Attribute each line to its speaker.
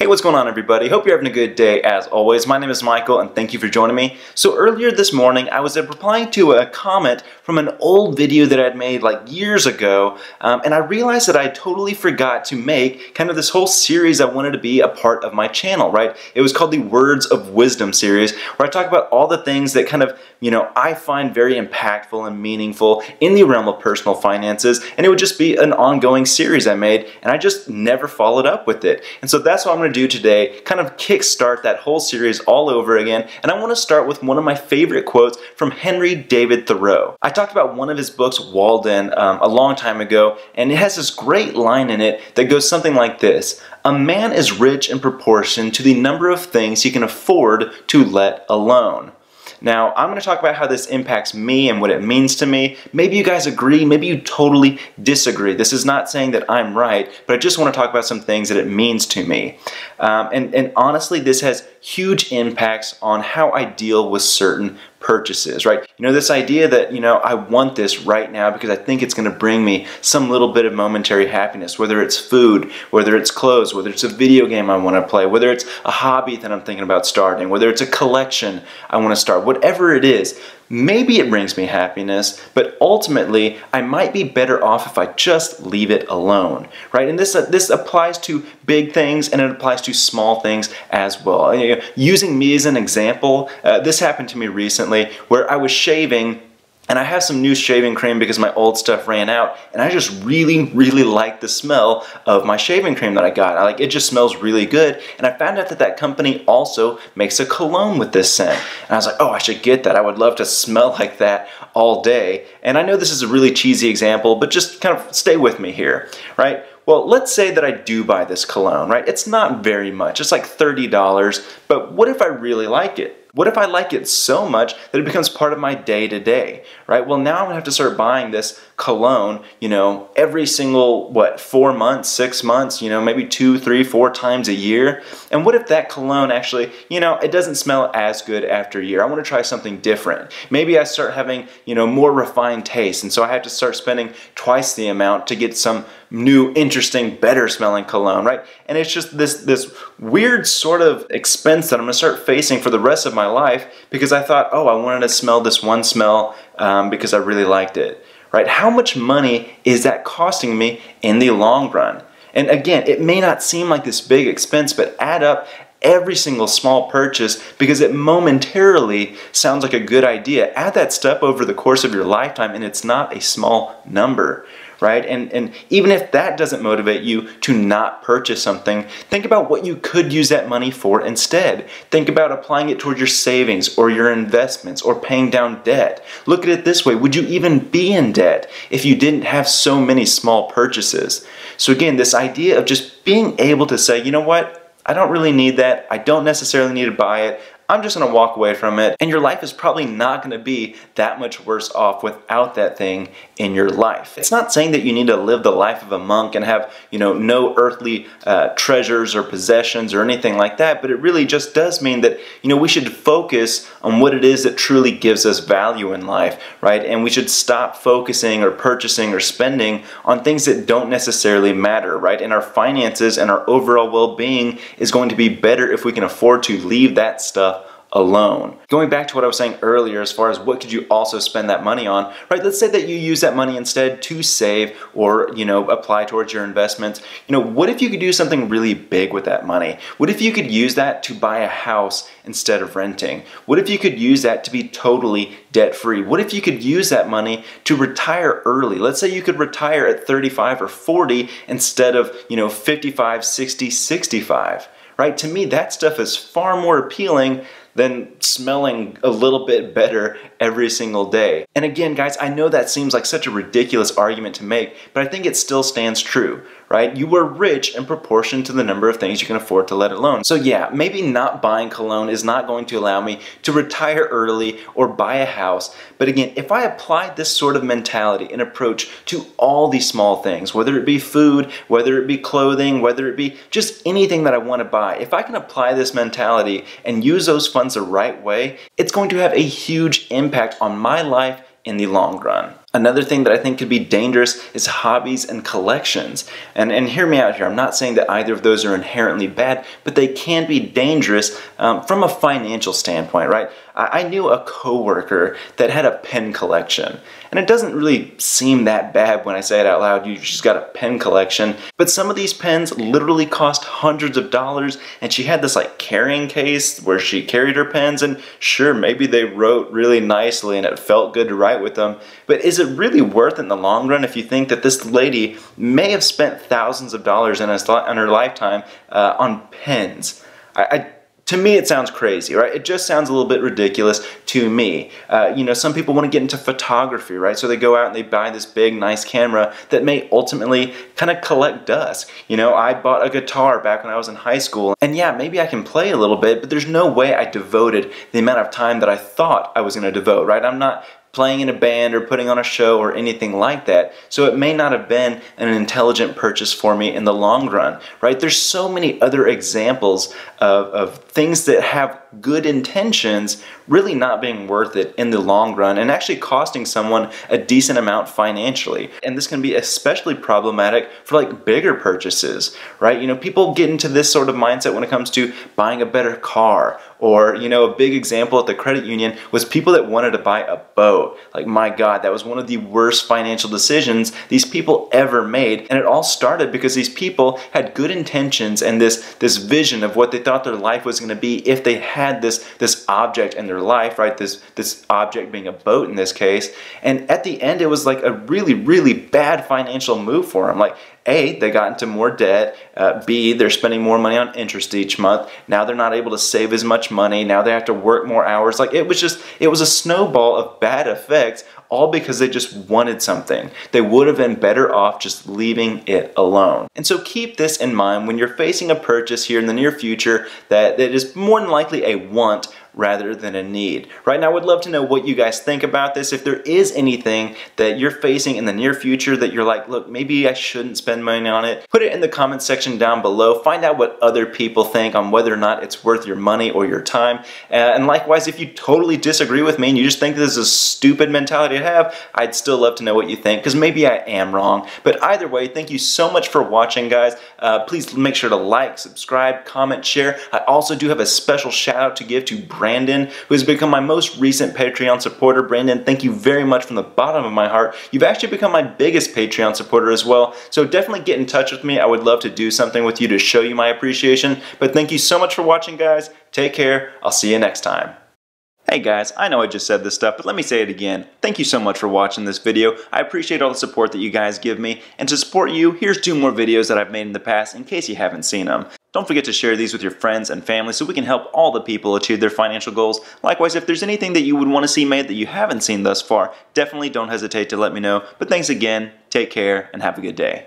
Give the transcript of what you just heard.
Speaker 1: Hey, what's going on everybody? Hope you're having a good day as always. My name is Michael and thank you for joining me. So earlier this morning I was replying to a comment from an old video that I'd made like years ago and I realized that I totally forgot to make kind of this whole series I wanted to be a part of my channel, right? It was called the Words of Wisdom series, where I talk about all the things that kind of, I find very impactful and meaningful in the realm of personal finances, and it would just be an ongoing series I made and I just never followed up with it. And so that's what I'm going to do today, kind of kickstart that whole series all over again. And I want to start with one of my favorite quotes from Henry David Thoreau. I talked about one of his books, Walden, a long time ago, and it has this great line in it that goes something like this: "A man is rich in proportion to the number of things he can afford to let alone." Now, I'm going to talk about how this impacts me and what it means to me. Maybe you guys agree, maybe you totally disagree. This is not saying that I'm right, but I just want to talk about some things that it means to me. And honestly, this has huge impacts on how I deal with certain purchases, right? This idea that, I want this right now because I think it's going to bring me some little bit of momentary happiness, whether it's food, whether it's clothes, whether it's a video game I want to play, whether it's a hobby that I'm thinking about starting, whether it's a collection I want to start, whatever it is. Maybe it brings me happiness, but ultimately I might be better off if I just leave it alone, right? And this applies to big things and it applies to small things as well. Using me as an example, this happened to me recently where I was shaving. And I have some new shaving cream because my old stuff ran out, and I just really like the smell of my shaving cream that I got. It just smells really good, and I found out that that company also makes a cologne with this scent. And I was like, oh, I should get that. I would love to smell like that all day. And I know this is a really cheesy example, but just kind of stay with me here, right? Well, let's say that I do buy this cologne, right? It's not very much. It's like $30, but what if I really like it? What if I like it so much that it becomes part of my day-to-day, right? Well, now I'm gonna have to start buying this cologne, every single, 4 months, 6 months, maybe 2, 3, 4 times a year. And what if that cologne actually, it doesn't smell as good after a year? I wanna try something different. Maybe I start having, more refined taste, and so I have to start spending twice the amount to get some new, interesting, better smelling cologne, right? And it's just this weird sort of expense that I'm gonna start facing for the rest of my life because I thought, oh, I wanted to smell this one smell because I really liked it, right? How much money is that costing me in the long run? And again, it may not seem like this big expense, but add up every single small purchase because it momentarily sounds like a good idea. Add that stuff over the course of your lifetime and it's not a small number, right? And even if that doesn't motivate you to not purchase something, think about what you could use that money for instead. Think about applying it towards your savings or your investments or paying down debt. Look at it this way: would you even be in debt if you didn't have so many small purchases? So again, this idea of just being able to say, you know what? I don't really need that. I don't necessarily need to buy it. I'm just gonna walk away from it, and your life is probably not gonna be that much worse off without that thing in your life. It's not saying that you need to live the life of a monk and have, no earthly treasures or possessions or anything like that, but it really just does mean that, we should focus on what it is that truly gives us value in life, right? And we should stop focusing or purchasing or spending on things that don't necessarily matter, right? And our finances and our overall well-being is going to be better if we can afford to leave that stuff alone. Going back to what I was saying earlier as far as what could you also spend that money on, right? Let's say that you use that money instead to save or, apply towards your investments. What if you could do something really big with that money? What if you could use that to buy a house instead of renting? What if you could use that to be totally debt-free? What if you could use that money to retire early? Let's say you could retire at 35 or 40 instead of, 55, 60, 65, right? To me, that stuff is far more appealing than smelling a little bit better every single day. And again, guys, I know that seems like such a ridiculous argument to make, but I think it still stands true, right? You are rich in proportion to the number of things you can afford to let alone. So yeah, maybe not buying cologne is not going to allow me to retire early or buy a house. But again, if I apply this sort of mentality and approach to all these small things, whether it be food, whether it be clothing, whether it be just anything that I want to buy, if I can apply this mentality and use those funds the right way, it's going to have a huge impact on my life in the long run. Another thing that I think could be dangerous is hobbies and collections. And hear me out here, I'm not saying that either of those are inherently bad, but they can be dangerous from a financial standpoint, right? I knew a coworker that had a pen collection, and it doesn't really seem that bad when I say it out loud. You just got a pen collection, but some of these pens literally cost hundreds of dollars, and she had this like carrying case where she carried her pens, and sure, maybe they wrote really nicely and it felt good to write with them, but is it really worth it in the long run if you think that this lady may have spent thousands of dollars in her lifetime on pens? To me, it sounds crazy, right? It just sounds a little bit ridiculous to me. You know, some people want to get into photography, right? So they go out and they buy this big, nice camera that may ultimately kind of collect dust. You know, I bought a guitar back when I was in high school, and yeah, maybe I can play a little bit, but there's no way I devoted the amount of time that I thought I was going to devote, right? I'm not playing in a band or putting on a show or anything like that. So it may not have been an intelligent purchase for me in the long run, right? There's so many other examples of things that have good intentions really not being worth it in the long run and actually costing someone a decent amount financially. And this can be especially problematic for like bigger purchases, right? You know, people get into this sort of mindset when it comes to buying a better car, or, you know, a big example at the credit union was people that wanted to buy a boat. Like, my God, that was one of the worst financial decisions these people ever made. And it all started because these people had good intentions and this vision of what they thought their life was going to be if they had this object in their life, right? This object being a boat in this case. And at the end, it was like a really, really bad financial move for them. Like, A, they got into more debt. B, they're spending more money on interest each month. Now they're not able to save as much money. Now they have to work more hours. Like, it was a snowball of bad effects, all because they just wanted something. They would have been better off just leaving it alone. And so keep this in mind when you're facing a purchase here in the near future that is more than likely a want rather than a need. Right now, I would love to know what you guys think about this. If there is anything that you're facing in the near future that you're like, look, maybe I shouldn't spend money on it, put it in the comment section down below. Find out what other people think on whether or not it's worth your money or your time. And likewise, if you totally disagree with me and you just think this is a stupid mentality to have, I'd still love to know what you think, because maybe I am wrong. But either way, thank you so much for watching, guys. Please make sure to like, subscribe, comment, share. I also do have a special shout out to give to Brandon, who has become my most recent Patreon supporter. Brandon, thank you very much from the bottom of my heart. You've actually become my biggest Patreon supporter as well, so definitely get in touch with me. I would love to do something with you to show you my appreciation. But thank you so much for watching, guys. Take care. I'll see you next time. Hey guys, I know I just said this stuff, but let me say it again. Thank you so much for watching this video. I appreciate all the support that you guys give me. And to support you, here's 2 more videos that I've made in the past in case you haven't seen them. Don't forget to share these with your friends and family so we can help all the people achieve their financial goals. Likewise, if there's anything that you would want to see made that you haven't seen thus far, definitely don't hesitate to let me know. But thanks again, take care, and have a good day.